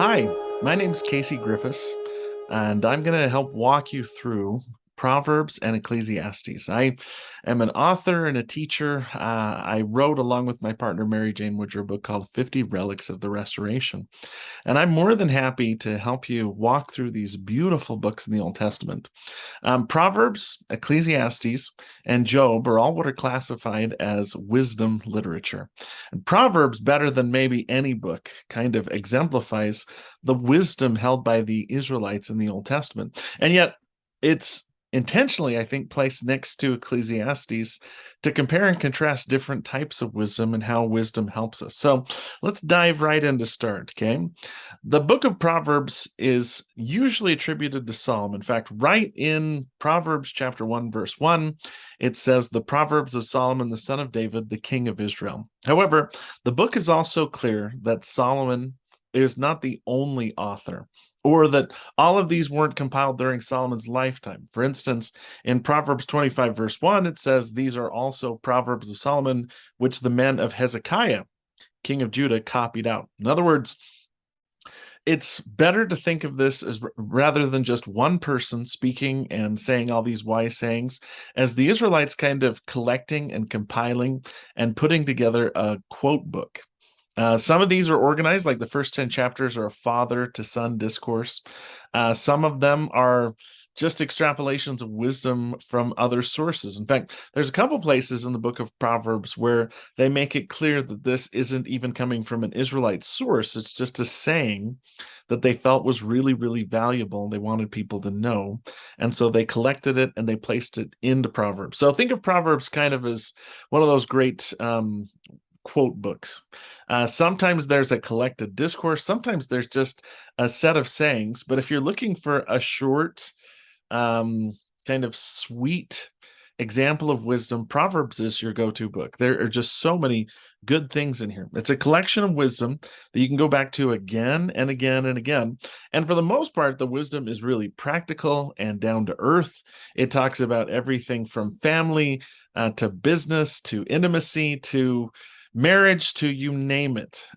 Hi, my name's Casey Griffiths, and I'm going to help walk you through Proverbs and Ecclesiastes. I am an author and a teacher. I wrote, along with my partner Mary Jane Woodger, a book called 50 Relics of the Restoration. And I'm more than happy to help you walk through these beautiful books in the Old Testament. Proverbs, Ecclesiastes, and Job are all what are classified as wisdom literature. And Proverbs, better than maybe any book, kind of exemplifies the wisdom held by the Israelites in the Old Testament. And yet, it's intentionally, I think, placed next to Ecclesiastes to compare and contrast different types of wisdom and how wisdom helps us. So let's dive right in to start, okay? The book of Proverbs is usually attributed to Solomon. In fact, right in Proverbs chapter 1, verse 1, it says, "The Proverbs of Solomon, the son of David, the king of Israel." However, the book is also clear that Solomon is not the only author, or that all of these weren't compiled during Solomon's lifetime. For instance, in Proverbs 25, verse 1, it says, "These are also Proverbs of Solomon, which the men of Hezekiah, king of Judah, copied out." In other words, it's better to think of this as rather than just one person speaking and saying all these wise sayings, as the Israelites kind of collecting and compiling and putting together a quote book. Some of these are organized, like the first 10 chapters are a father to son discourse. Some of them are just extrapolations of wisdom from other sources. In fact, there's a couple places in the book of Proverbs where they make it clear that this isn't even coming from an Israelite source. It's just a saying that they felt was really, really valuable. They wanted people to know. And so they collected it and they placed it into Proverbs. So think of Proverbs kind of as one of those great quote books. Sometimes there's a collected discourse, sometimes there's just a set of sayings. But if you're looking for a short, kind of sweet example of wisdom, Proverbs is your go-to book. There are just so many good things in here. It's a collection of wisdom that you can go back to again and again and again. And for the most part, the wisdom is really practical and down to earth. It talks about everything from family to business to intimacy to marriage to you name it.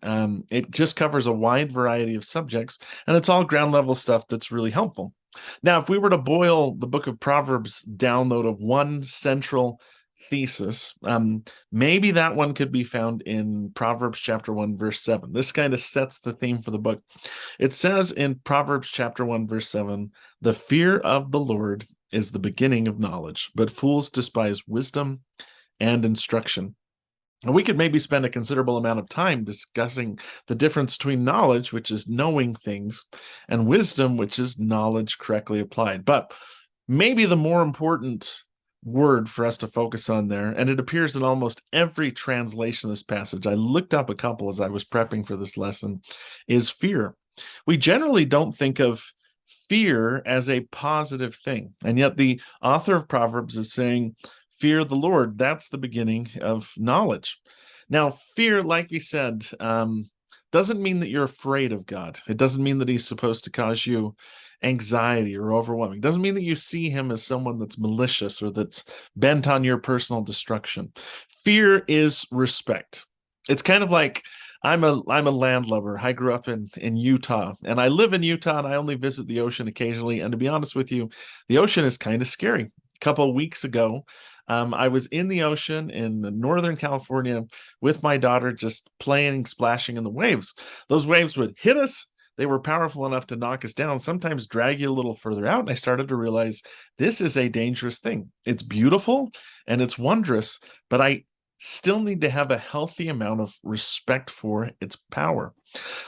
It just covers a wide variety of subjects, and it's all ground level stuff that's really helpful. Now, if we were to boil the book of Proverbs down, though, to one central thesis, maybe that one could be found in Proverbs chapter 1, verse 7. This kind of sets the theme for the book. It says in Proverbs chapter 1, verse 7, "The fear of the Lord is the beginning of knowledge, but fools despise wisdom and instruction." And we could maybe spend a considerable amount of time discussing the difference between knowledge, which is knowing things, and wisdom, which is knowledge correctly applied. But maybe the more important word for us to focus on there, and it appears in almost every translation of this passage, I looked up a couple as I was prepping for this lesson, is fear. We generally don't think of fear as a positive thing, and yet the author of Proverbs is saying, fear the Lord, that's the beginning of knowledge. Now, fear, like we said, doesn't mean that you're afraid of God. It doesn't mean that he's supposed to cause you anxiety or overwhelming. It doesn't mean that you see him as someone that's malicious or that's bent on your personal destruction. Fear is respect. It's kind of like I'm a landlubber. I grew up in Utah, and I live in Utah, and I only visit the ocean occasionally. And to be honest with you, the ocean is kind of scary. A couple of weeks ago, I was in the ocean in Northern California with my daughter, just playing, splashing in the waves. Those waves would hit us. They were powerful enough to knock us down, sometimes drag you a little further out. And I started to realize this is a dangerous thing. It's beautiful and it's wondrous, but I still need to have a healthy amount of respect for its power.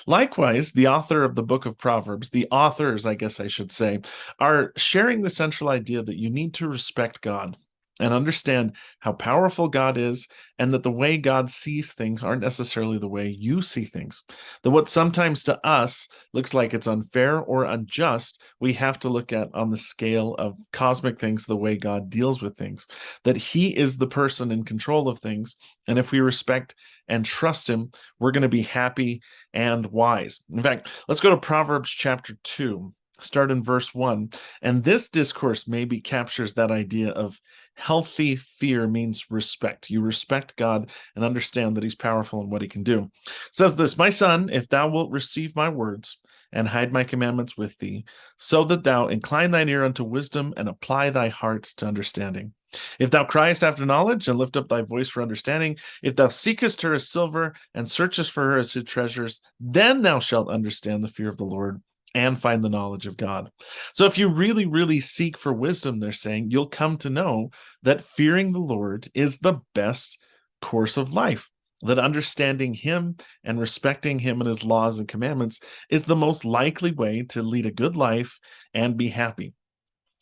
Likewise, the author of the book of Proverbs, the authors, I guess I should say, are sharing the central idea that you need to respect God and understand how powerful God is, and that the way God sees things aren't necessarily the way you see things. That what sometimes to us looks like it's unfair or unjust, we have to look at on the scale of cosmic things, the way God deals with things. That he is the person in control of things, and if we respect and trust him, we're going to be happy and wise. In fact, let's go to Proverbs chapter 2. Start in verse 1. And this discourse maybe captures that idea of healthy fear means respect. You respect God and understand that he's powerful in what he can do. It says this, "My son, if thou wilt receive my words and hide my commandments with thee, so that thou incline thine ear unto wisdom and apply thy heart to understanding. If thou criest after knowledge and lift up thy voice for understanding, if thou seekest her as silver and searchest for her as hid treasures, then thou shalt understand the fear of the Lord and find the knowledge of God. So if you really, really seek for wisdom, they're saying, you'll come to know that fearing the Lord is the best course of life, that understanding him and respecting him and his laws and commandments is the most likely way to lead a good life and be happy.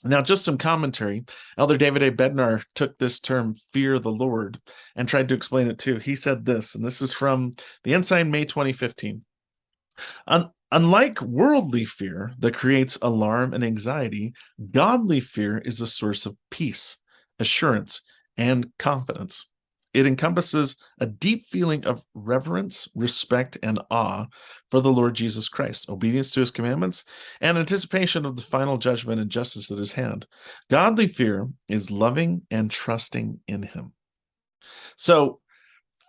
Now, just some commentary. Elder David A. Bednar took this term, fear the Lord, and tried to explain it too. He said this, and this is from the Ensign, May 2015. Unlike worldly fear that creates alarm and anxiety, godly fear is a source of peace, assurance, and confidence. It encompasses a deep feeling of reverence, respect, and awe for the Lord Jesus Christ, obedience to his commandments, and anticipation of the final judgment and justice at his hand. Godly fear is loving and trusting in him. So,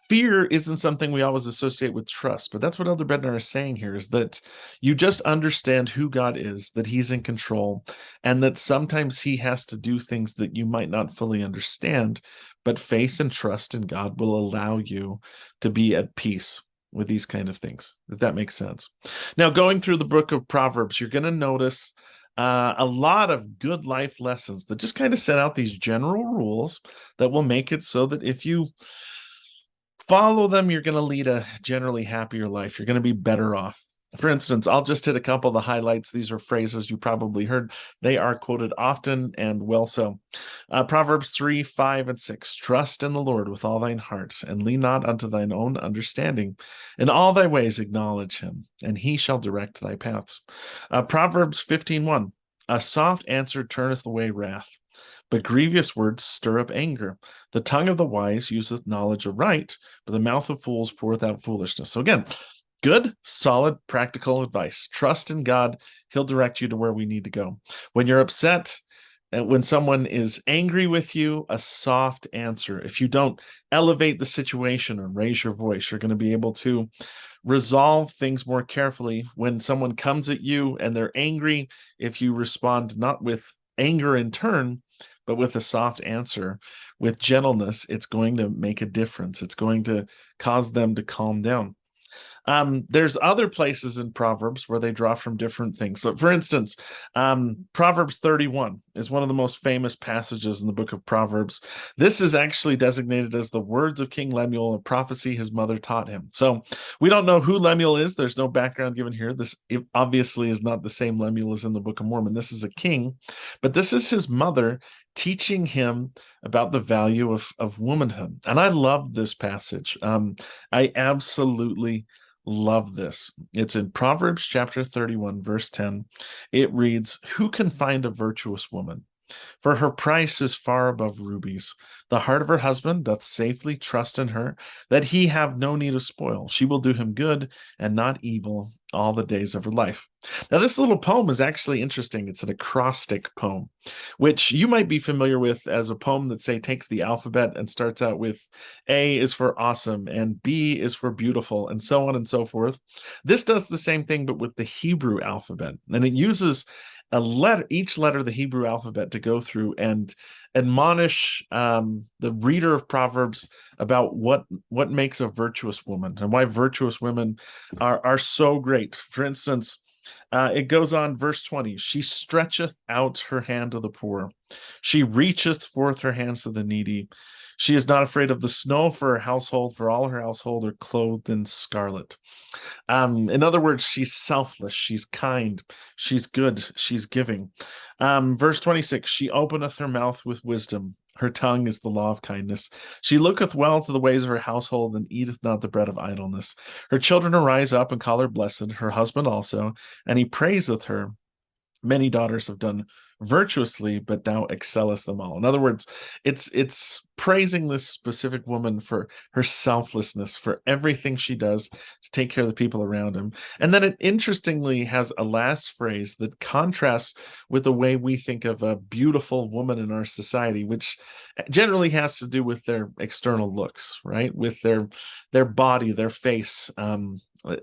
fear isn't something we always associate with trust, but that's what Elder Bednar is saying here, is that you just understand who God is, that he's in control, and that sometimes he has to do things that you might not fully understand, but faith and trust in God will allow you to be at peace with these kind of things, if that makes sense. Now, going through the book of Proverbs, you're going to notice a lot of good life lessons that just kind of set out these general rules that will make it so that if you follow them, you're going to lead a generally happier life. You're going to be better off. For instance, I'll just hit a couple of the highlights. These are phrases you probably heard. They are quoted often and well so. Proverbs 3, 5, and 6. Trust in the Lord with all thine heart, and lean not unto thine own understanding. In all thy ways acknowledge him, and he shall direct thy paths. Proverbs 15:1. A soft answer turneth away wrath, but grievous words stir up anger. The tongue of the wise useth knowledge aright, but the mouth of fools poureth out foolishness. So again, good, solid, practical advice. Trust in God. He'll direct you to where we need to go. When you're upset, when someone is angry with you, a soft answer. If you don't elevate the situation and raise your voice, you're going to be able to resolve things more carefully. When someone comes at you and they're angry, if you respond not with anger in turn, but with a soft answer, with gentleness, it's going to make a difference. It's going to cause them to calm down. There's other places in Proverbs where they draw from different things. So, for instance, Proverbs 31 is one of the most famous passages in the book of Proverbs. This is actually designated as the words of King Lemuel, a prophecy his mother taught him. So we don't know who Lemuel is. There's no background given here. This obviously is not the same Lemuel as in the Book of Mormon. This is a king, but this is his mother teaching him about the value of womanhood. And I love this passage. I absolutely love this. It's in Proverbs chapter 31, verse 10. It reads, "Who can find a virtuous woman? For her price is far above rubies. The heart of her husband doth safely trust in her, that he have no need of spoil. She will do him good and not evil all the days of her life." Now, this little poem is actually interesting. It's an acrostic poem, which you might be familiar with as a poem that, say, takes the alphabet and starts out with A is for awesome and B is for beautiful and so on and so forth. This does the same thing, but with the Hebrew alphabet. And it uses each letter of the Hebrew alphabet to go through and admonish the reader of Proverbs about what makes a virtuous woman and why virtuous women are so great. For instance, it goes on, verse 20, "She stretcheth out her hand to the poor. She reacheth forth her hands to the needy. She is not afraid of the snow for her household, for all her household are clothed in scarlet." In other words, she's selfless, she's kind, she's good, she's giving. Verse 26, "She openeth her mouth with wisdom. Her tongue is the law of kindness. She looketh well to the ways of her household, and eateth not the bread of idleness. Her children arise up and call her blessed, her husband also, and he praiseth her. Many daughters have done virtuously, but thou excellest them all." In other words, it's praising this specific woman for her selflessness, for everything she does to take care of the people around him. And then it interestingly has a last phrase that contrasts with the way we think of a beautiful woman in our society, which generally has to do with their external looks, right? With their body, their face,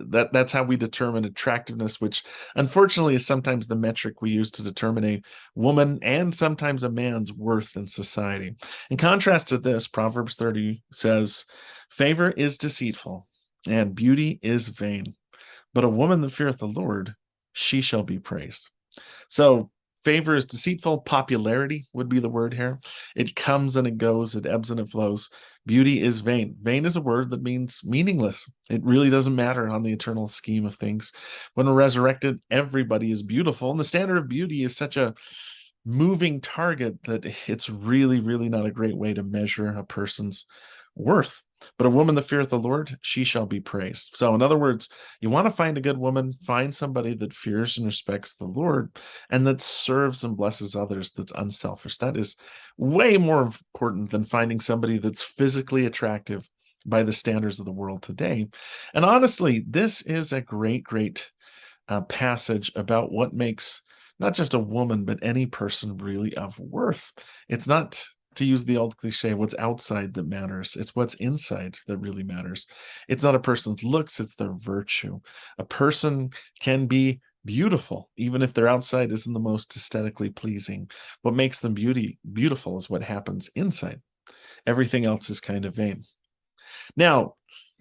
That's how we determine attractiveness, which unfortunately is sometimes the metric we use to determine a woman and sometimes a man's worth in society. In contrast to this, Proverbs 30 says, "Favor is deceitful, and beauty is vain. But a woman that feareth the Lord, she shall be praised." So favor is deceitful. Popularity would be the word here. It comes and it goes, it ebbs and it flows. Beauty is vain. Vain is a word that means meaningless. It really doesn't matter on the eternal scheme of things. When we're resurrected, everybody is beautiful. And the standard of beauty is such a moving target that it's really, really not a great way to measure a person's worth. But a woman that feareth the Lord, she shall be praised. So, in other words, you want to find a good woman, find somebody that fears and respects the Lord and that serves and blesses others, that's unselfish. That is way more important than finding somebody that's physically attractive by the standards of the world today. And honestly, this is a great, great passage about what makes not just a woman, but any person really of worth. It's not, to use the old cliche, what's outside that matters. It's what's inside that really matters. It's not a person's looks, it's their virtue. A person can be beautiful, even if their outside isn't the most aesthetically pleasing. What makes them beautiful is what happens inside. Everything else is kind of vain. Now,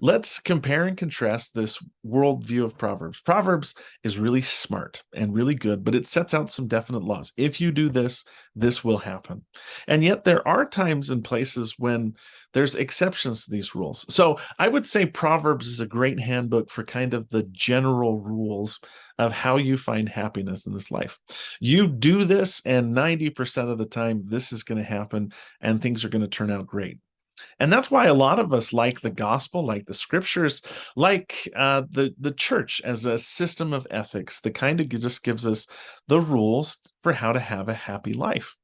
let's compare and contrast this worldview of Proverbs. Proverbs is really smart and really good, but it sets out some definite laws. If you do this, this will happen. And yet there are times and places when there's exceptions to these rules. So I would say Proverbs is a great handbook for kind of the general rules of how you find happiness in this life. You do this, and 90% of the time, this is going to happen, and things are going to turn out great. And that's why a lot of us like the gospel, like the scriptures, like the church as a system of ethics that kind of just gives us the rules for how to have a happy life.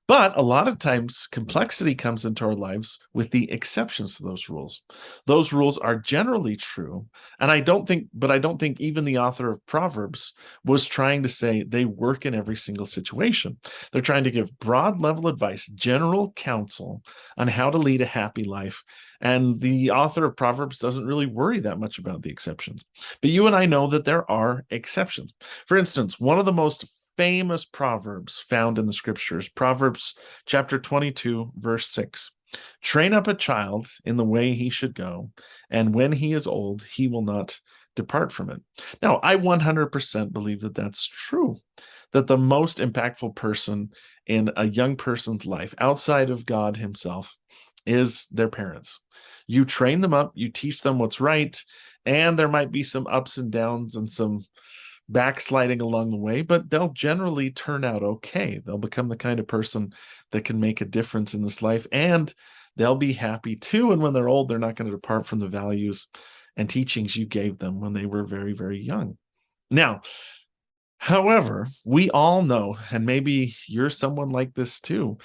But a lot of times, complexity comes into our lives with the exceptions to those rules. Those rules are generally true, and I don't think even the author of Proverbs was trying to say they work in every single situation. They're trying to give broad level advice, general counsel on how to lead a happy life. And the author of Proverbs doesn't really worry that much about the exceptions. But you and I know that there are exceptions. For instance, one of the most famous proverbs found in the scriptures, Proverbs chapter 22, verse 6. "Train up a child in the way he should go, and when he is old, he will not depart from it." Now, I 100% believe that that's true, that the most impactful person in a young person's life outside of God himself is their parents. You train them up, you teach them what's right, and there might be some ups and downs and some backsliding along the way, but they'll generally turn out okay. They'll become the kind of person that can make a difference in this life, and they'll be happy too. And when they're old, they're not going to depart from the values and teachings you gave them when they were very, very young. Now, however, we all know, and maybe you're someone like this too,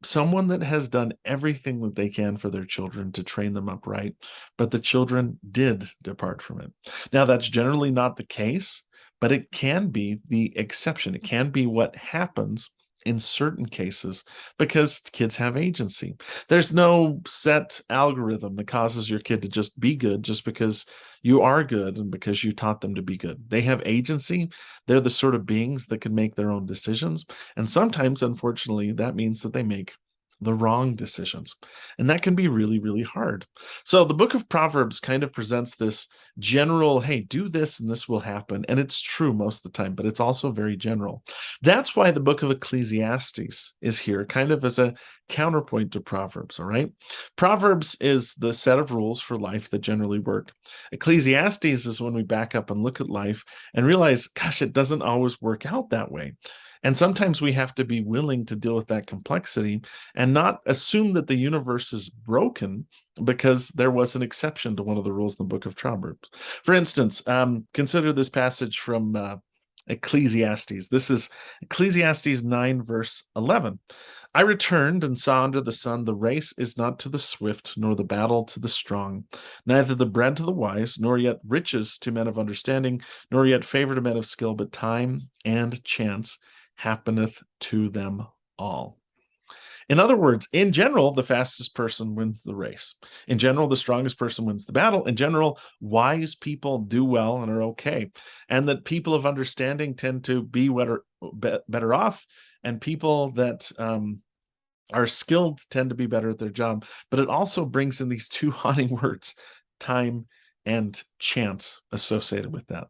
someone that has done everything that they can for their children to train them up right, but the children did depart from it. Now, that's generally not the case, but it can be the exception. It can be what happens in certain cases because kids have agency. There's no set algorithm that causes your kid to just be good just because you are good and because you taught them to be good. They have agency. They're the sort of beings that can make their own decisions. And sometimes, unfortunately, that means that they make the wrong decisions. And that can be really, really hard. So the book of Proverbs kind of presents this general, hey, do this and this will happen. And it's true most of the time, but it's also very general. That's why the book of Ecclesiastes is here, kind of as a counterpoint to Proverbs, all right? Proverbs is the set of rules for life that generally work. Ecclesiastes is when we back up and look at life and realize, gosh, it doesn't always work out that way. And sometimes we have to be willing to deal with that complexity and not assume that the universe is broken because there was an exception to one of the rules in the book of Proverbs. For instance, consider this passage from Ecclesiastes. This is Ecclesiastes 9, verse 11. "I returned and saw under the sun the race is not to the swift, nor the battle to the strong, neither the bread to the wise, nor yet riches to men of understanding, nor yet favor to men of skill, but time and chance happeneth to them all." In other words, in general, the fastest person wins the race. In general, the strongest person wins the battle. In general, wise people do well and are okay. And that people of understanding tend to be better off, and people that are skilled tend to be better at their job. But it also brings in these two haunting words, time and chance, associated with that.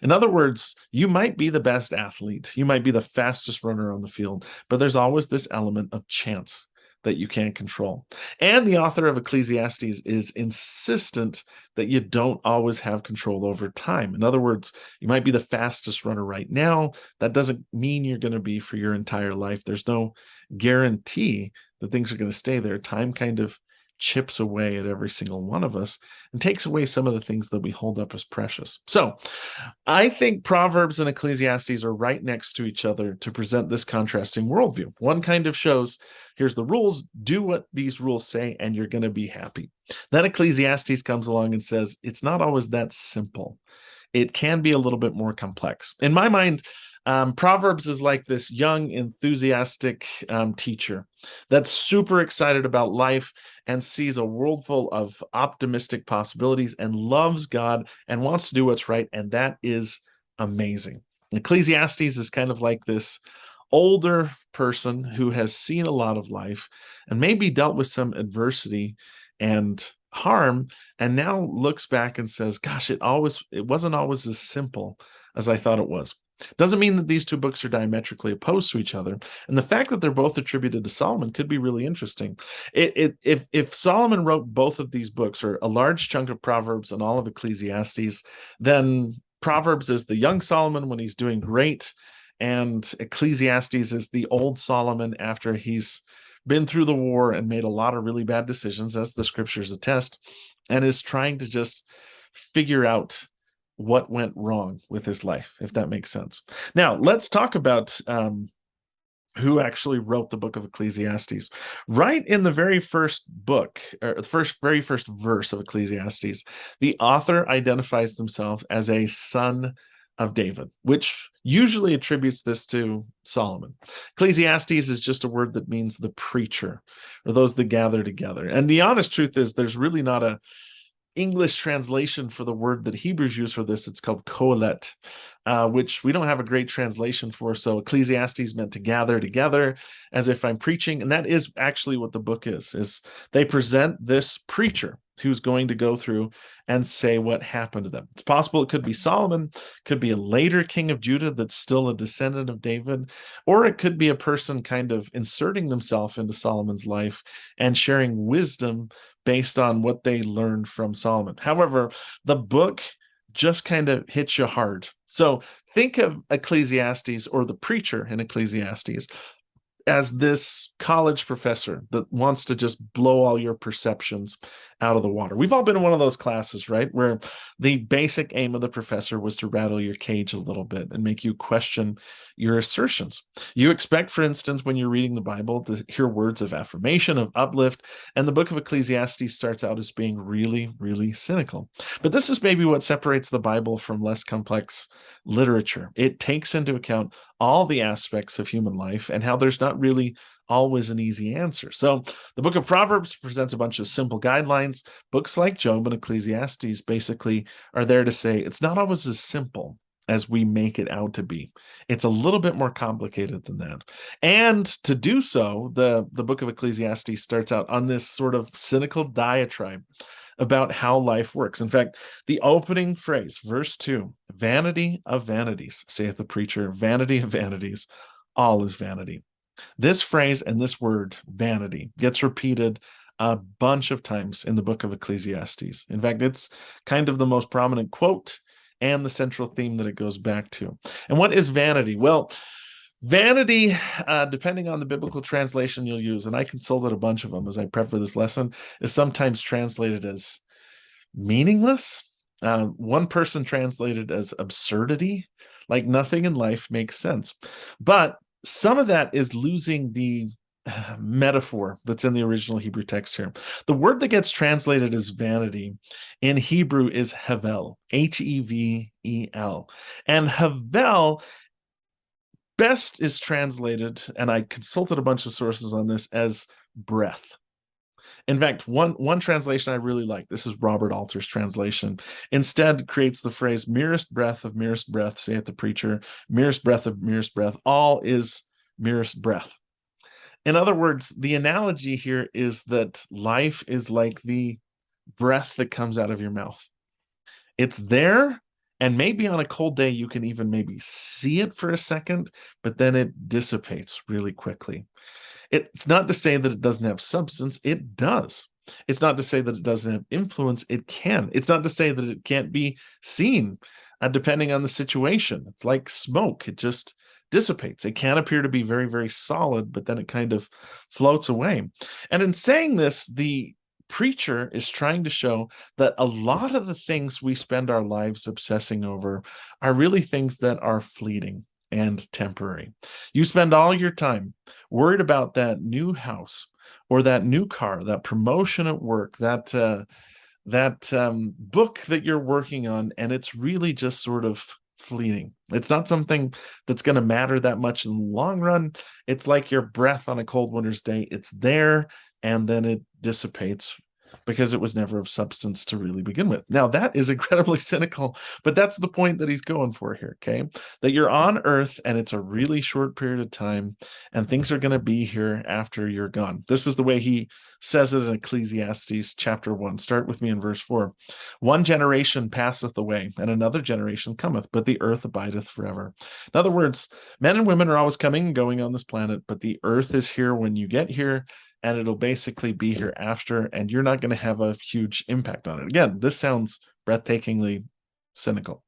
In other words, you might be the best athlete, you might be the fastest runner on the field, but there's always this element of chance that you can't control. And the author of Ecclesiastes is insistent that you don't always have control over time. In other words, you might be the fastest runner right now. That doesn't mean you're going to be for your entire life. There's no guarantee that things are going to stay there. Time kind of chips away at every single one of us and takes away some of the things that we hold up as precious. So I think Proverbs and Ecclesiastes are right next to each other to present this contrasting worldview. One kind of shows, here's the rules, do what these rules say, and you're going to be happy. Then Ecclesiastes comes along and says, it's not always that simple. It can be a little bit more complex. In my mind, Proverbs is like this young, enthusiastic teacher that's super excited about life and sees a world full of optimistic possibilities and loves God and wants to do what's right. And that is amazing. Ecclesiastes is kind of like this older person who has seen a lot of life and maybe dealt with some adversity and harm, and now looks back and says, gosh, it wasn't always as simple as I thought it was. Doesn't mean that these two books are diametrically opposed to each other. And the fact that they're both attributed to Solomon could be really interesting. If Solomon wrote both of these books, or a large chunk of Proverbs and all of Ecclesiastes, then Proverbs is the young Solomon when he's doing great, and Ecclesiastes is the old Solomon after he's been through the war and made a lot of really bad decisions, as the scriptures attest, and is trying to just figure out what went wrong with his life, if that makes sense. Now, let's talk about who actually wrote the book of Ecclesiastes. Right in the very first book, or the very first verse of Ecclesiastes, the author identifies themselves as a son of David, which usually attributes this to Solomon. Ecclesiastes is just a word that means the preacher, or those that gather together. And the honest truth is there's really not a English translation for the word that Hebrews use for this. It's called kohelet, which we don't have a great translation for. So Ecclesiastes meant to gather together, as if I'm preaching. And that is actually what the book is they present this preacher who's going to go through and say what happened to them. It's possible it could be Solomon, could be a later king of Judah that's still a descendant of David, or it could be a person kind of inserting themselves into Solomon's life and sharing wisdom based on what they learned from Solomon. However, the book just kind of hits you hard. So think of Ecclesiastes, or the preacher in Ecclesiastes, as this college professor that wants to just blow all your perceptions out of the water. We've all been in one of those classes, right? Where the basic aim of the professor was to rattle your cage a little bit and make you question your assertions. You expect, for instance, when you're reading the Bible, to hear words of affirmation, of uplift, and the book of Ecclesiastes starts out as being really, really cynical. But this is maybe what separates the Bible from less complex literature. It takes into account all the aspects of human life and how there's not really always an easy answer. So the book of Proverbs presents a bunch of simple guidelines. Books like Job and Ecclesiastes basically are there to say it's not always as simple as we make it out to be. It's a little bit more complicated than that. And to do so, the book of Ecclesiastes starts out on this sort of cynical diatribe about how life works. In fact, the opening phrase, verse 2, vanity of vanities, saith the preacher, vanity of vanities, all is vanity. This phrase and this word, vanity, gets repeated a bunch of times in the book of Ecclesiastes. In fact, it's kind of the most prominent quote and the central theme that it goes back to. And what is vanity? Well, vanity, depending on the biblical translation you'll use, and I consulted a bunch of them as I prep for this lesson, is sometimes translated as meaningless. One person translated as absurdity, like nothing in life makes sense. But some of that is losing the metaphor that's in the original Hebrew text here. The word that gets translated as vanity in Hebrew is havel, Hevel. And havel best is translated, and I consulted a bunch of sources on this, as breath. In fact, one translation I really like, this is Robert Alter's translation, instead creates the phrase merest breath, saith the preacher, merest breath of merest breath, all is merest breath. In other words, the analogy here is that life is like the breath that comes out of your mouth. It's there, and maybe on a cold day, you can even maybe see it for a second, but then it dissipates really quickly. It's not to say that it doesn't have substance. It does. It's not to say that it doesn't have influence. It can. It's not to say that it can't be seen, depending on the situation. It's like smoke. It just dissipates. It can appear to be very, very solid, but then it kind of floats away. And in saying this, the preacher is trying to show that a lot of the things we spend our lives obsessing over are really things that are fleeting and temporary. You spend all your time worried about that new house or that new car, that promotion at work, that book that you're working on, and it's really just sort of fleeting. It's not something that's going to matter that much in the long run. It's like your breath on a cold winter's day. It's there, and then it dissipates because it was never of substance to really begin with. Now, that is incredibly cynical, but that's the point that he's going for here, okay? That you're on earth and it's a really short period of time and things are going to be here after you're gone. This is the way he says it in Ecclesiastes chapter 1. Start with me in verse 4. One generation passeth away and another generation cometh, but the earth abideth forever. In other words, men and women are always coming and going on this planet, but the earth is here when you get here, and it'll basically be here after, and you're not going to have a huge impact on it. Again, this sounds breathtakingly cynical.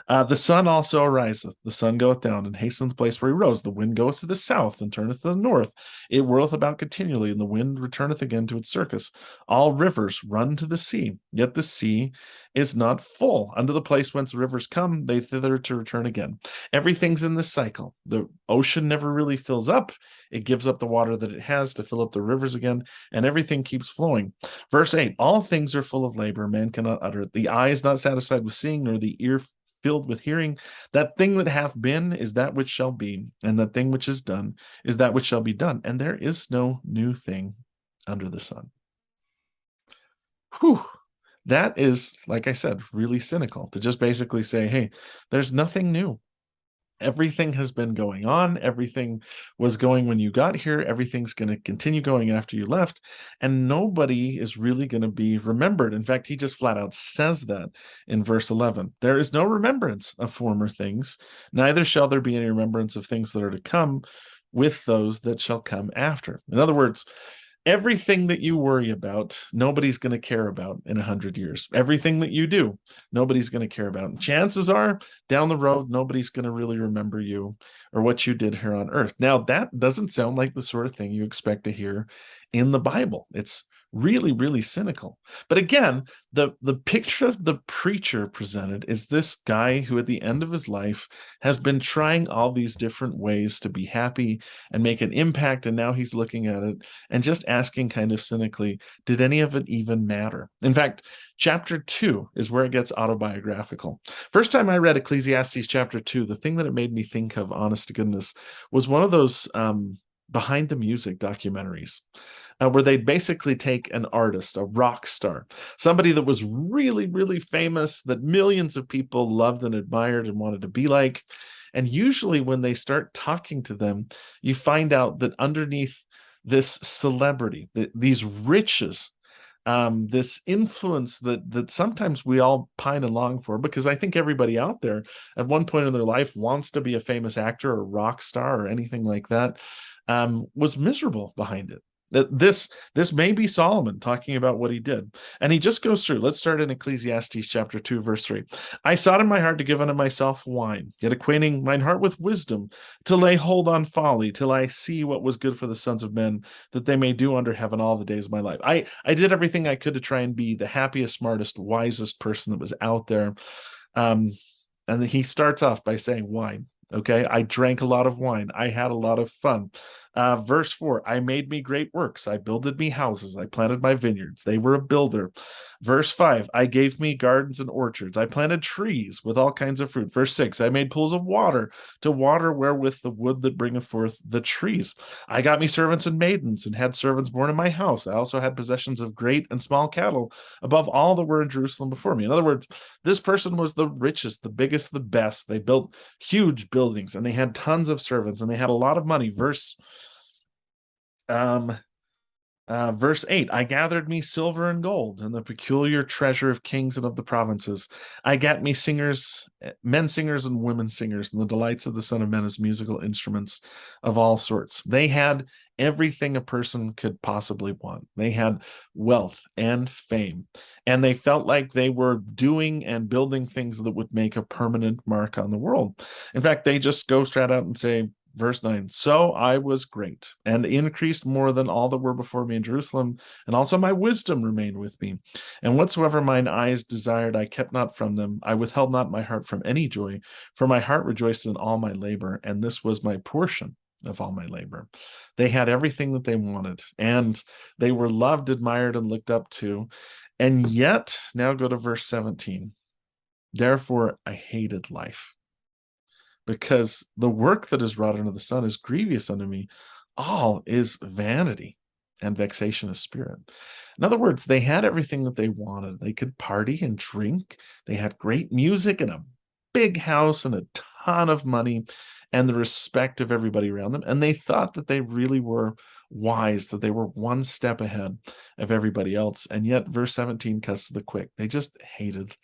The sun also ariseth, the sun goeth down, and hasteneth the place where he rose. The wind goeth to the south, and turneth to the north. It whirleth about continually, and the wind returneth again to its circus. All rivers run to the sea, yet the sea is not full. Unto the place whence the rivers come, they thither to return again. Everything's in this cycle. The ocean never really fills up. It gives up the water that it has to fill up the rivers again, and everything keeps flowing. Verse 8, all things are full of labor, man cannot utter it. The eye is not satisfied with seeing, nor the ear filled with hearing. That thing that hath been is that which shall be, and that thing which is done is that which shall be done. And there is no new thing under the sun. Whew. That is, like I said, really cynical to just basically say, hey, there's nothing new. Everything has been going on. Everything was going when you got here. Everything's going to continue going after you left. And nobody is really going to be remembered. In fact, he just flat out says that in verse 11. There is no remembrance of former things, neither shall there be any remembrance of things that are to come with those that shall come after. In other words, everything that you worry about, nobody's going to care about in 100 years. Everything that you do, nobody's going to care about. And chances are, down the road, nobody's going to really remember you or what you did here on earth. Now, that doesn't sound like the sort of thing you expect to hear in the Bible. It's really, really cynical. But again, the picture of the preacher presented is this guy who at the end of his life has been trying all these different ways to be happy and make an impact, and now he's looking at it and just asking kind of cynically, did any of it even matter? In fact, chapter 2 is where it gets autobiographical. First time I read Ecclesiastes chapter 2, the thing that it made me think of, honest to goodness, was one of those behind the music documentaries where they'd basically take an artist, a rock star, somebody that was really, really famous, that millions of people loved and admired and wanted to be like. And usually when they start talking to them, you find out that underneath this celebrity, these riches, this influence that sometimes we all pine and long for, because I think everybody out there at one point in their life wants to be a famous actor or rock star or anything like that, was miserable behind it. This may be Solomon talking about what he did. And he just goes through. Let's start in Ecclesiastes chapter 2, verse 3. I sought in my heart to give unto myself wine, yet acquainting mine heart with wisdom, to lay hold on folly, till I see what was good for the sons of men, that they may do under heaven all the days of my life. I did everything I could to try and be the happiest, smartest, wisest person that was out there. And he starts off by saying wine. Okay, I drank a lot of wine. I had a lot of fun. Verse 4, I made me great works. I builded me houses. I planted my vineyards. They were a builder. Verse 5, I gave me gardens and orchards. I planted trees with all kinds of fruit. Verse 6, I made pools of water to water wherewith the wood that bringeth forth the trees. I got me servants and maidens and had servants born in my house. I also had possessions of great and small cattle above all that were in Jerusalem before me. In other words, this person was the richest, the biggest, the best. They built huge buildings and they had tons of servants and they had a lot of money. Um, Verse 8, I gathered me silver and gold and the peculiar treasure of kings and of the provinces. I got me singers, men singers and women singers, and the delights of the Son of Men as musical instruments of all sorts. They had everything a person could possibly want. They had wealth and fame, and they felt like they were doing and building things that would make a permanent mark on the world. In fact, they just go straight out and say, Verse 9, so I was great and increased more than all that were before me in Jerusalem, and also my wisdom remained with me. And whatsoever mine eyes desired, I kept not from them. I withheld not my heart from any joy, for my heart rejoiced in all my labor, and this was my portion of all my labor. They had everything that they wanted, and they were loved, admired, and looked up to. And yet, now go to verse 17. Therefore, I hated life, because the work that is wrought under the sun is grievous unto me. All is vanity and vexation of spirit. In other words, they had everything that they wanted. They could party and drink. They had great music and a big house and a ton of money and the respect of everybody around them. And they thought that they really were wise, that they were one step ahead of everybody else. And yet, verse 17 cuts to the quick. They just hated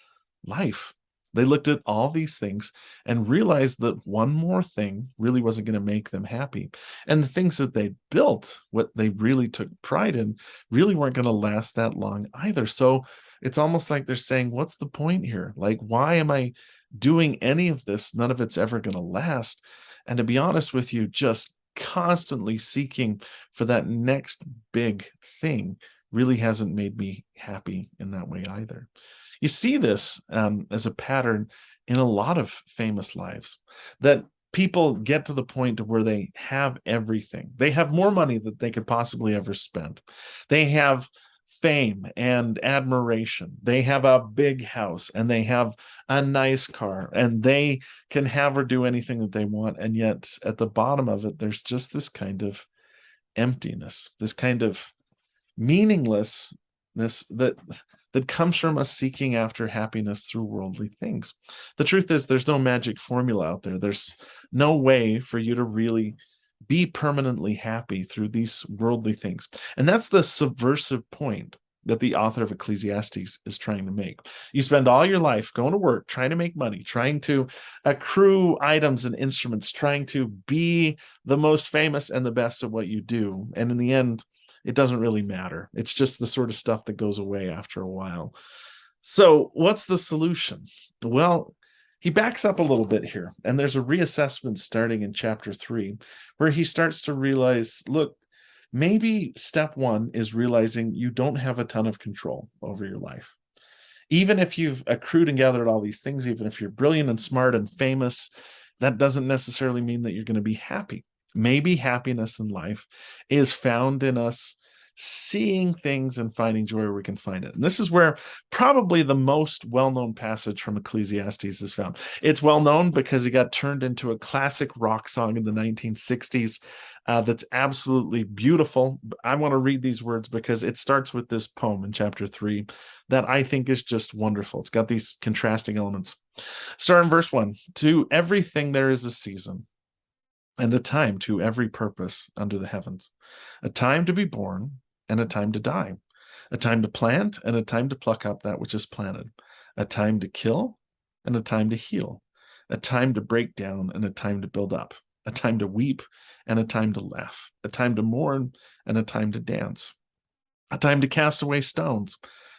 life. They looked at all these things and realized that one more thing really wasn't going to make them happy. And the things that they built, what they really took pride in, really weren't going to last that long either. So it's almost like they're saying, what's the point here? Like, why am I doing any of this? None of it's ever going to last. And to be honest with you, just constantly seeking for that next big thing really hasn't made me happy in that way either. You see this as a pattern in a lot of famous lives, that people get to the point where they have everything. They have more money than they could possibly ever spend. They have fame and admiration. They have a big house and they have a nice car and they can have or do anything that they want. And yet at the bottom of it, there's just this kind of emptiness, this kind of meaninglessness that comes from us seeking after happiness through worldly things. The truth is, there's no magic formula out there. There's no way for you to really be permanently happy through these worldly things. And that's the subversive point that the author of Ecclesiastes is trying to make. You spend all your life going to work, trying to make money, trying to accrue items and instruments, trying to be the most famous and the best at what you do. And in the end, it doesn't really matter. It's just the sort of stuff that goes away after a while. So what's the solution? Well, he backs up a little bit here, and there's a reassessment starting in chapter 3, where he starts to realize, look, maybe step one is realizing you don't have a ton of control over your life. Even if you've accrued and gathered all these things, even if you're brilliant and smart and famous, that doesn't necessarily mean that you're going to be happy. Maybe happiness in life is found in us seeing things and finding joy where we can find it. And this is where probably the most well-known passage from Ecclesiastes is found. It's well-known because it got turned into a classic rock song in the 1960s that's absolutely beautiful. I want to read these words because it starts with this poem in chapter 3 that I think is just wonderful. It's got these contrasting elements. Start in verse 1. To everything there is a season, and a time to every purpose under the heavens, a time to be born and a time to die, a time to plant and a time to pluck up that which is planted, a time to kill and a time to heal, a time to break down and a time to build up, a time to weep and a time to laugh, a time to mourn and a time to dance, a time to cast away stones,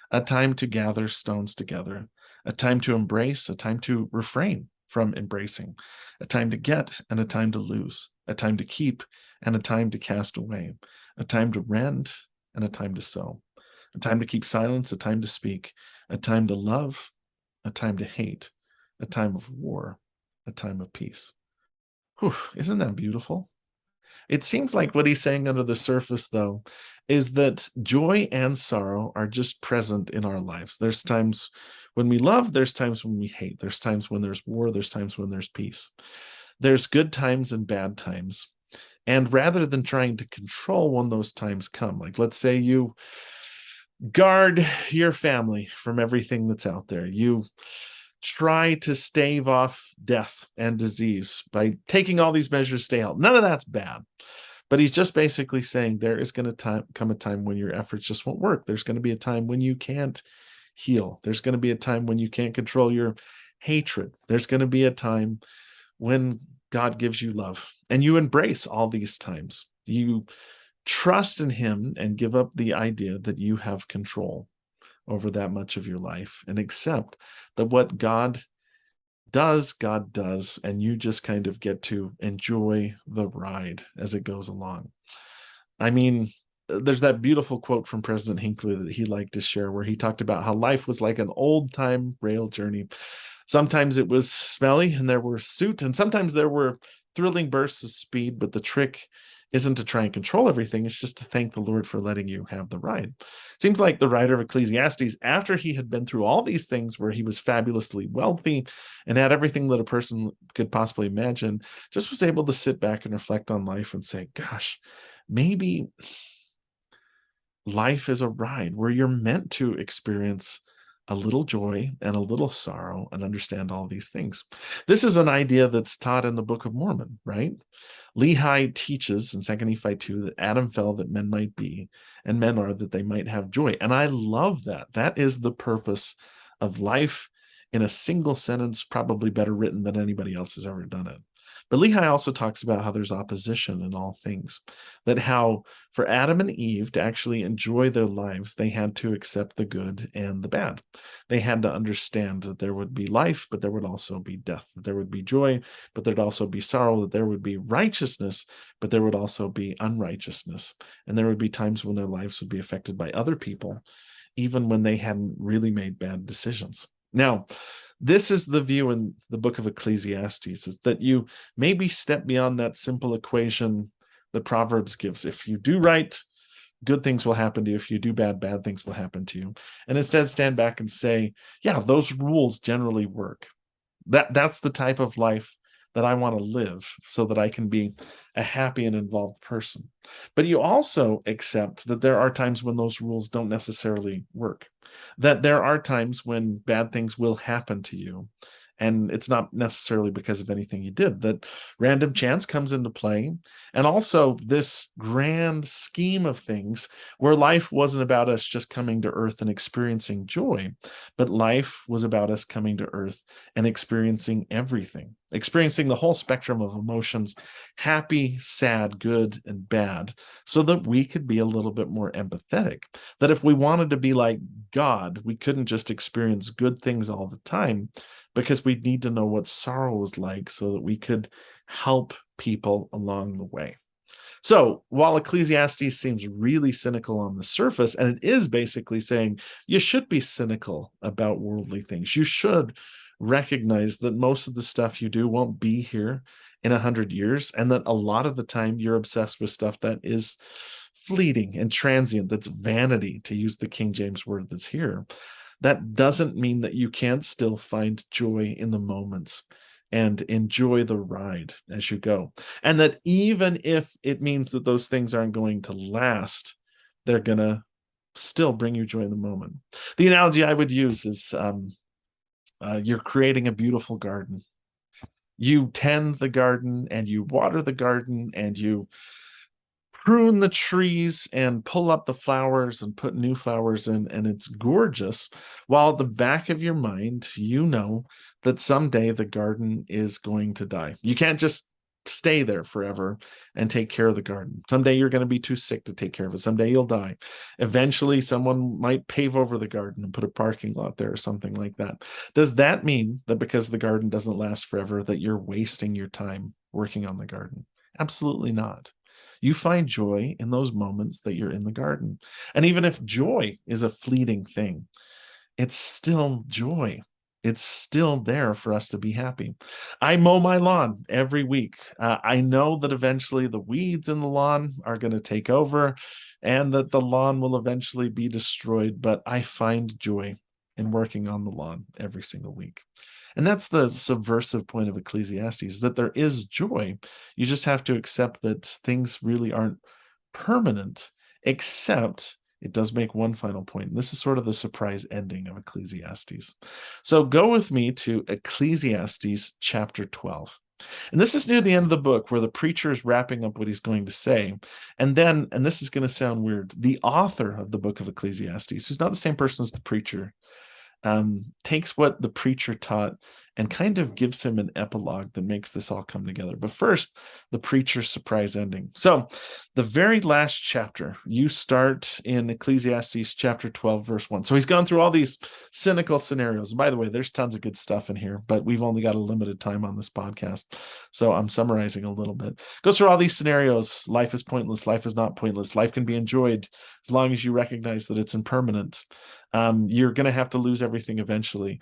a time to gather stones together, a time to embrace, a time to refrain from embracing, a time to get and a time to lose, a time to keep and a time to cast away, a time to rend and a time to sow, a time to keep silence, a time to speak, a time to love, a time to hate, a time of war, a time of peace. Whew, isn't that beautiful? It seems like what he's saying under the surface, though, is that joy and sorrow are just present in our lives. There's times when we love, there's times when we hate, there's times when there's war, there's times when there's peace. There's good times and bad times. And rather than trying to control when those times come, like let's say you guard your family from everything that's out there, you try to stave off death and disease by taking all these measures to stay healthy. None of that's bad. But he's just basically saying there is going to come a time when your efforts just won't work. There's going to be a time when you can't heal. There's going to be a time when you can't control your hatred. There's going to be a time when God gives you love and you embrace all these times. You trust in him and give up the idea that you have control over that much of your life and accept that what God does, and you just kind of get to enjoy the ride as it goes along. I mean, there's that beautiful quote from President Hinckley that he liked to share where he talked about how life was like an old time rail journey. Sometimes it was smelly and there were soot, and sometimes there were thrilling bursts of speed, but the trick isn't to try and control everything. It's just to thank the Lord for letting you have the ride. Seems like the writer of Ecclesiastes, after he had been through all these things where he was fabulously wealthy and had everything that a person could possibly imagine, just was able to sit back and reflect on life and say, gosh, maybe life is a ride where you're meant to experience a little joy and a little sorrow and understand all these things. This is an idea that's taught in the Book of Mormon, right? Lehi teaches in 2 Nephi 2 that Adam fell that men might be, and men are that they might have joy. And I love that. That is the purpose of life in a single sentence, probably better written than anybody else has ever done it. But Lehi also talks about how there's opposition in all things, that how for Adam and Eve to actually enjoy their lives, they had to accept the good and the bad. They had to understand that there would be life, but there would also be death, that there would be joy, but there'd also be sorrow, that there would be righteousness, but there would also be unrighteousness. And there would be times when their lives would be affected by other people, even when they hadn't really made bad decisions. Now, this is the view in the book of Ecclesiastes, is that you maybe step beyond that simple equation that Proverbs gives. If you do right, good things will happen to you. If you do bad, bad things will happen to you. And instead stand back and say, yeah, those rules generally work. That's the type of life that I want to live so that I can be a happy and involved person. But you also accept that there are times when those rules don't necessarily work, that there are times when bad things will happen to you. And it's not necessarily because of anything you did, that random chance comes into play. And also this grand scheme of things where life wasn't about us just coming to earth and experiencing joy, but life was about us coming to earth and experiencing everything, experiencing the whole spectrum of emotions, happy, sad, good, and bad, so that we could be a little bit more empathetic. That if we wanted to be like God, we couldn't just experience good things all the time, because we'd need to know what sorrow was like so that we could help people along the way. So while Ecclesiastes seems really cynical on the surface, and it is basically saying you should be cynical about worldly things, you should recognize that most of the stuff you do won't be here in 100 years, and that a lot of the time you're obsessed with stuff that is fleeting and transient, that's vanity, to use the King James word that's here. That doesn't mean that you can't still find joy in the moments and enjoy the ride as you go. And that even if it means that those things aren't going to last, they're going to still bring you joy in the moment. The analogy I would use is you're creating a beautiful garden. You tend the garden and you water the garden and you prune the trees and pull up the flowers and put new flowers in, and it's gorgeous. While at the back of your mind, you know that someday the garden is going to die. You can't just stay there forever and take care of the garden. Someday you're going to be too sick to take care of it. Someday you'll die. Eventually, someone might pave over the garden and put a parking lot there or something like that. Does that mean that because the garden doesn't last forever, that you're wasting your time working on the garden? Absolutely not. You find joy in those moments that you're in the garden. And even if joy is a fleeting thing, it's still joy. It's still there for us to be happy. I mow my lawn every week. I know that eventually the weeds in the lawn are going to take over and that the lawn will eventually be destroyed, but I find joy in working on the lawn every single week. And that's the subversive point of Ecclesiastes, that there is joy. You just have to accept that things really aren't permanent, except it does make one final point. And this is sort of the surprise ending of Ecclesiastes. So go with me to Ecclesiastes chapter 12. And this is near the end of the book where the preacher is wrapping up what he's going to say. And then, and this is going to sound weird, the author of the book of Ecclesiastes, who's not the same person as the preacher, takes what the preacher taught and kind of gives him an epilogue that makes this all come together. But first, the preacher's surprise ending. So the very last chapter, you start in Ecclesiastes chapter 12, verse 1. So he's gone through all these cynical scenarios. By the way, there's tons of good stuff in here, but we've only got a limited time on this podcast. So I'm summarizing a little bit. Goes through all these scenarios. Life is pointless. Life is not pointless. Life can be enjoyed as long as you recognize that it's impermanent. You're going to have to lose everything eventually.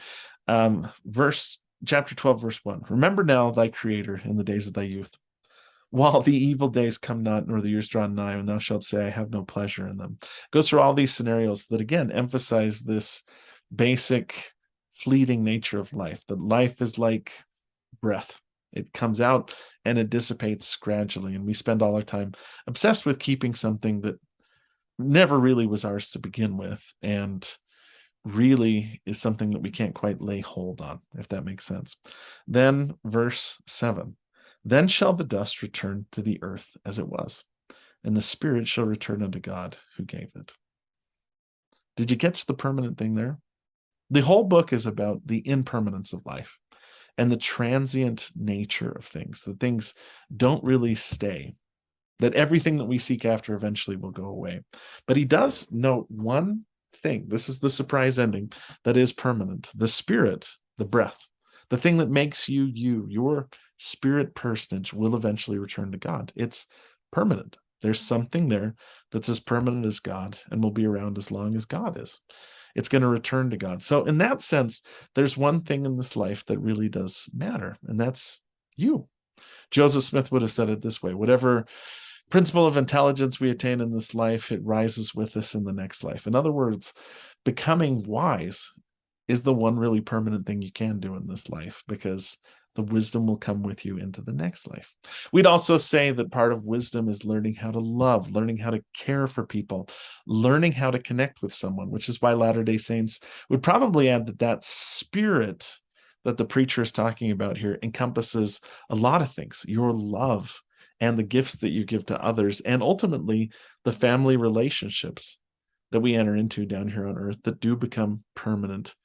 Chapter 12, verse 1. Remember now thy Creator in the days of thy youth, while the evil days come not, nor the years draw nigh, and thou shalt say, I have no pleasure in them. Goes through all these scenarios that, again, emphasize this basic, fleeting nature of life, that life is like breath. It comes out and it dissipates gradually, and we spend all our time obsessed with keeping something that never really was ours to begin with, and really is something that we can't quite lay hold on, if that makes sense. Then verse 7, then shall the dust return to the earth as it was, and the spirit shall return unto God who gave it. Did you catch the permanent thing there? The whole book is about the impermanence of life and the transient nature of things, that things don't really stay, that everything that we seek after eventually will go away. But he does note one thing. This is the surprise ending that is permanent. The spirit, the breath, the thing that makes you you, your spirit personage will eventually return to God. It's permanent. There's something there that's as permanent as God and will be around as long as God is. It's going to return to God. So in that sense, there's one thing in this life that really does matter, and that's you. Joseph Smith would have said it this way: whatever principle of intelligence we attain in this life, it rises with us in the next life. In other words, becoming wise is the one really permanent thing you can do in this life, because the wisdom will come with you into the next life. We'd also say that part of wisdom is learning how to love, learning how to care for people, learning how to connect with someone, which is why Latter-day Saints would probably add that that spirit that the preacher is talking about here encompasses a lot of things: your love and the gifts that you give to others, and ultimately the family relationships that we enter into down here on earth that do become permanent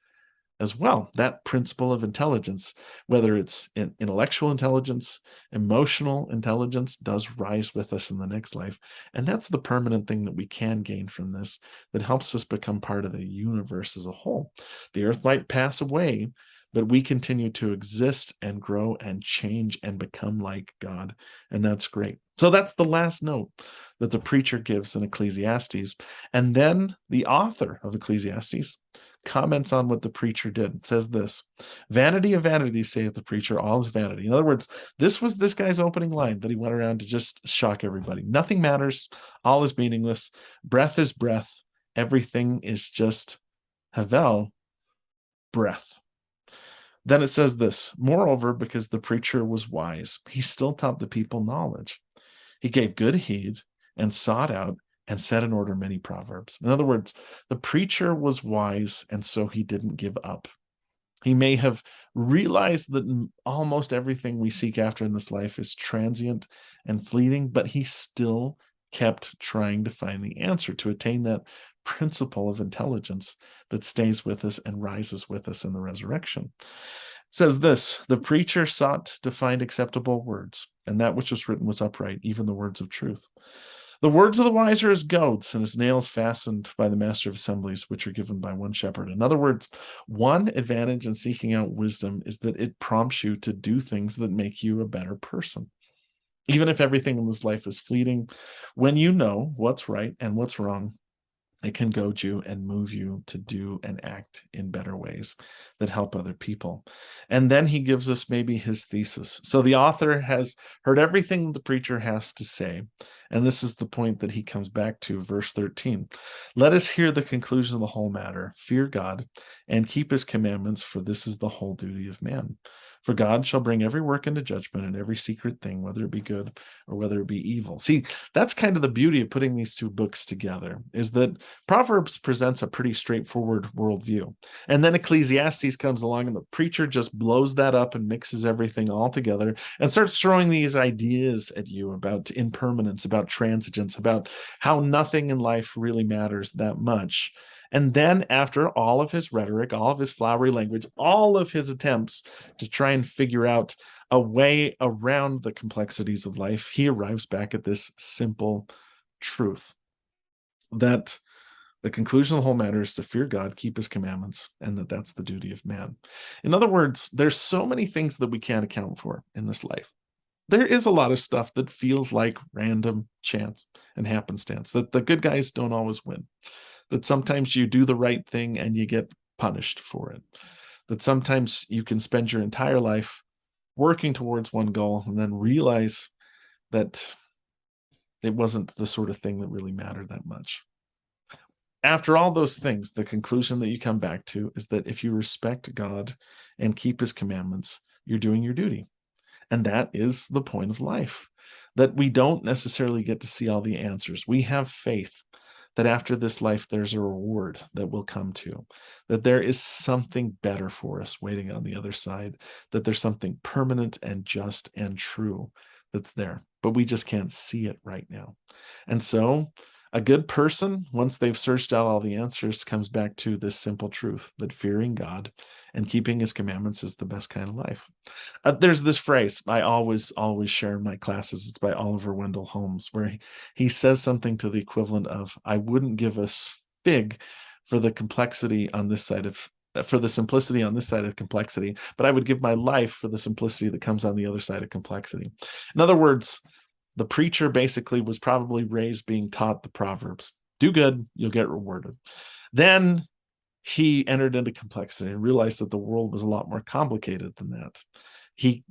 as well. That principle of intelligence, whether it's intellectual intelligence, emotional intelligence, does rise with us in the next life. And that's the permanent thing that we can gain from this, that helps us become part of the universe as a whole. The earth might pass away, but we continue to exist and grow and change and become like God. And that's great. So that's the last note that the preacher gives in Ecclesiastes. And then the author of Ecclesiastes comments on what the preacher did. It says this: vanity of vanities, saith the preacher, all is vanity. In other words, this was this guy's opening line that he went around to just shock everybody. Nothing matters. All is meaningless. Breath is breath. Everything is just havel, breath. Then it says this: moreover, because the preacher was wise, he still taught the people knowledge. He gave good heed and sought out and set in order many proverbs. In other words, the preacher was wise, and so he didn't give up. He may have realized that almost everything we seek after in this life is transient and fleeting, but he still kept trying to find the answer, to attain that principle of intelligence that stays with us and rises with us in the resurrection. It says this: the preacher sought to find acceptable words, and that which was written was upright, even the words of truth. The words of the wise are as goads, and as nails fastened by the master of assemblies, which are given by one shepherd. In other words, one advantage in seeking out wisdom is that it prompts you to do things that make you a better person. Even if everything in this life is fleeting, when you know what's right and what's wrong, It can goad you and move you to do and act in better ways that help other people. And then he gives us maybe his thesis. So the author has heard everything the preacher has to say. And this is the point that he comes back to, verse 13. Let us hear the conclusion of the whole matter. Fear God and keep his commandments, for this is the whole duty of man. For God shall bring every work into judgment and every secret thing, whether it be good or whether it be evil. See, that's kind of the beauty of putting these two books together, is that Proverbs presents a pretty straightforward worldview. And then Ecclesiastes comes along and the preacher just blows that up and mixes everything all together and starts throwing these ideas at you about impermanence, about transience, about how nothing in life really matters that much. And then, after all of his rhetoric, all of his flowery language, all of his attempts to try and figure out a way around the complexities of life, he arrives back at this simple truth that the conclusion of the whole matter is to fear God, keep his commandments, and that's the duty of man. In other words, there's so many things that we can't account for in this life. There is a lot of stuff that feels like random chance and happenstance, that the good guys don't always win, that sometimes you do the right thing and you get punished for it, that sometimes you can spend your entire life working towards one goal and then realize that it wasn't the sort of thing that really mattered that much. After all those things, the conclusion that you come back to is that if you respect God and keep his commandments, you're doing your duty. And that is the point of life, that we don't necessarily get to see all the answers. We have faith that after this life, there's a reward that will come to, that there is something better for us waiting on the other side, that there's something permanent and just and true that's there, but we just can't see it right now. And so a good person, once they've searched out all the answers, comes back to this simple truth that fearing God and keeping his commandments is the best kind of life. There's this phrase I always share in my classes. It's by Oliver Wendell Holmes, where he says something to the equivalent of, I wouldn't give a fig for the complexity on this side of for the simplicity on this side of complexity, but I would give my life for the simplicity that comes on the other side of complexity. In other words, the preacher basically was probably raised being taught the Proverbs. Do good, you'll get rewarded. Then he entered into complexity and realized that the world was a lot more complicated than that. He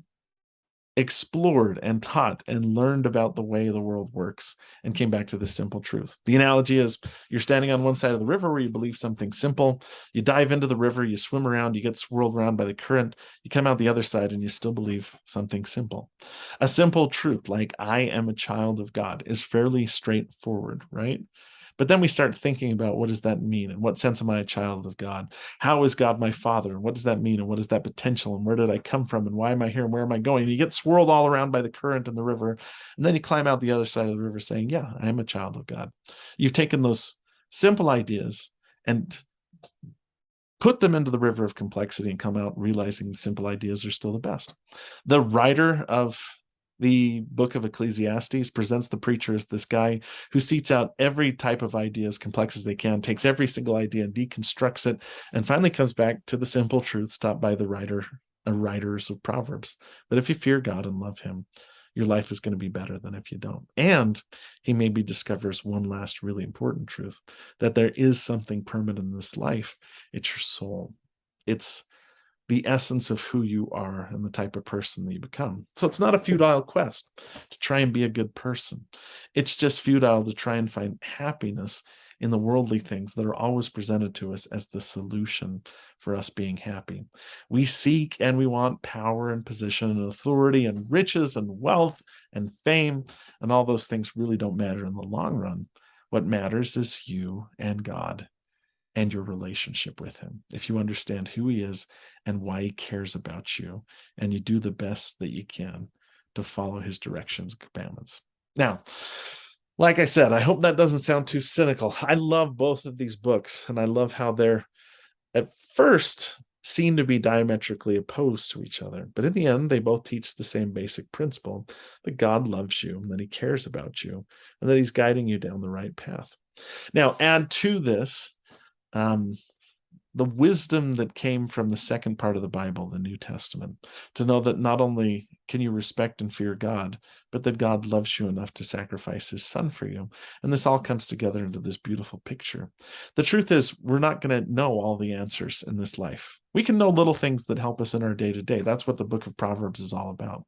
explored and taught and learned about the way the world works and came back to this simple truth. The analogy is you're standing on one side of the river where you believe something simple. You dive into the river, you swim around, you get swirled around by the current, you come out the other side and you still believe something simple. A simple truth like I am a child of God is fairly straightforward, right? But then we start thinking about what does that mean? In what sense am I a child of God? How is God my father? And what does that mean? And what is that potential? And where did I come from? And why am I here? And where am I going? And you get swirled all around by the current and the river. And then you climb out the other side of the river saying, yeah, I am a child of God. You've taken those simple ideas and put them into the river of complexity and come out realizing the simple ideas are still the best. The writer of the book of Ecclesiastes presents the preacher as this guy who seeks out every type of idea as complex as they can, takes every single idea and deconstructs it, and finally comes back to the simple truths taught by the writers of Proverbs, that if you fear God and love him, your life is going to be better than if you don't. And he maybe discovers one last really important truth, that there is something permanent in this life. It's your soul. It's the essence of who you are and the type of person that you become. So it's not a futile quest to try and be a good person. It's just futile to try and find happiness in the worldly things that are always presented to us as the solution for us being happy. We seek and we want power and position and authority and riches and wealth and fame, and all those things really don't matter in the long run. What matters is you and God and your relationship with him. If you understand who he is and why he cares about you, and you do the best that you can to follow his directions and commandments. Now, like I said, I hope that doesn't sound too cynical. I love both of these books, and I love how they're at first seen to be diametrically opposed to each other. But in the end, they both teach the same basic principle, that God loves you, and that he cares about you, and that he's guiding you down the right path. Now, add to this the wisdom that came from the second part of the Bible, the New Testament, to know that not only can you respect and fear God, but that God loves you enough to sacrifice his son for you. And this all comes together into this beautiful picture. The truth is, we're not going to know all the answers in this life. We can know little things that help us in our day to day. That's what the book of Proverbs is all about.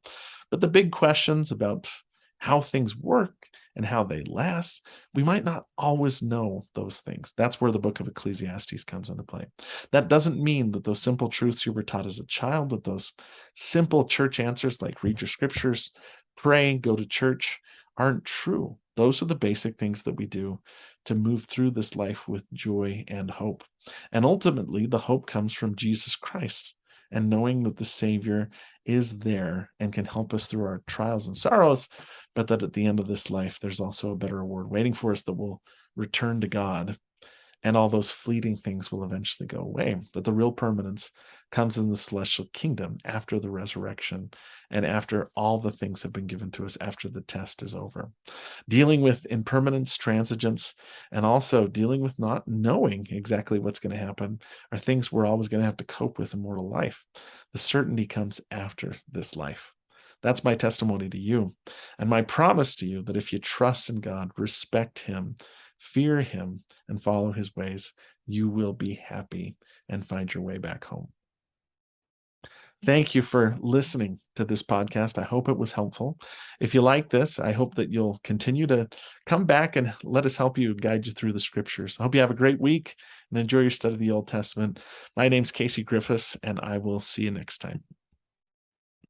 But the big questions about how things work and how they last, we might not always know those things. That's where the book of Ecclesiastes comes into play. That doesn't mean that those simple truths you were taught as a child, that those simple church answers like read your scriptures, pray, go to church, aren't true. Those are the basic things that we do to move through this life with joy and hope. And ultimately, the hope comes from Jesus Christ and knowing that the Savior is there and can help us through our trials and sorrows, but that at the end of this life, there's also a better reward waiting for us that will return to God, and all those fleeting things will eventually go away. That the real permanence comes in the celestial kingdom after the resurrection and after all the things have been given to us after the test is over. Dealing with impermanence, transience, and also dealing with not knowing exactly what's going to happen are things we're always going to have to cope with in mortal life. The certainty comes after this life. That's my testimony to you, and my promise to you that if you trust in God, respect him, fear him, and follow his ways, you will be happy and find your way back home. Thank you for listening to this podcast. I hope it was helpful. If you like this, I hope that you'll continue to come back and let us help you guide you through the scriptures. I hope you have a great week and enjoy your study of the Old Testament. My name's Casey Griffiths, and I will see you next time.